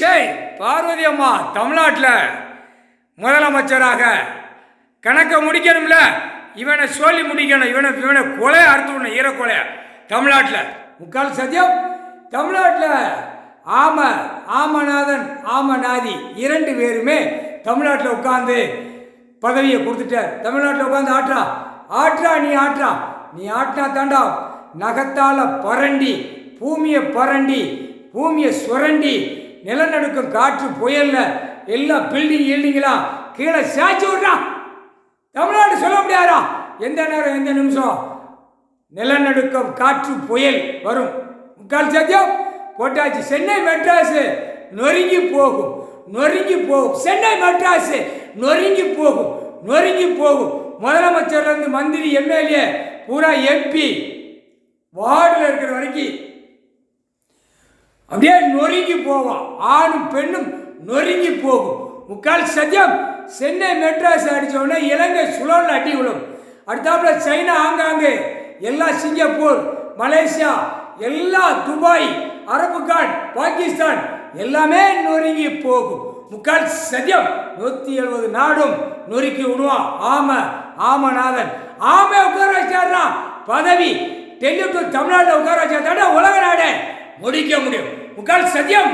ஷே பார்வதி அம்மா தமிழ்நாட்டில் முதலமைச்சராக கணக்கை முடிக்கணும்ல, இவனை சொல்லி முடிக்கணும், இவனை கொலை அறுத்து விடணும், ஈரக்கொலை. தமிழ்நாட்டில் முக்கால் சத்தியம். தமிழ்நாட்டில் ஆமநாதன் ஆமநாதி 2 பேருமே தமிழ்நாட்டில் உட்காந்து பதவியை கொடுத்துட்டார். தமிழ்நாட்டில் உட்காந்து ஆற்றா நீ ஆட்டினா தாண்டா நகத்தால பரண்டி பூமியை சுரண்டி நிலநடுக்கம் காற்று புயல்ல எல்லாம் பில்டிங்லாம் கீழே சாய்ச்சி விட்றான். தமிழ்நாடு சொல்ல முடியாதா? எந்த நேரம் எந்த நிமிஷம் நிலநடுக்கம் காற்று புயல் வரும். முக்கால் சத்தியம் போட்டாச்சு. சென்னை மெட்ராஸ் நொறுங்கி போகும். சென்னை மெட்ராஸ் நொறுங்கி போகும். முதலமைச்சர்லேருந்து மந்திரி எம்எல்ஏ பூரா எம்பி வார்டில் இருக்கிற வரைக்கும் அப்படியே நொறுங்கி போவோம். ஆணும் பெண்ணும் நொறுங்கி போகும். முக்கால் சத்தியம். சென்னை மெட்ராஸ் அடித்தோடனே இலங்கை சுழல் அடி விடும். அடுத்தாப்புல சைனா ஆங்காங்கே, எல்லாம் சிங்கப்பூர், மலேசியா, எல்லாம் துபாய், அரபுகான், பாகிஸ்தான் எல்லாமே நொறுங்கி போகும். முக்கால் சத்தியம். 170 நாடும் நொறுக்கி விடுவான். ஆமநாதன் உட்கார வச்சாருனா பதவி டெல்லி டு தமிழ்நாட்டில் உட்கார வச்சா தானே உலக நாடே முடிக்க முடியும். முக்கால் சத்தியம்.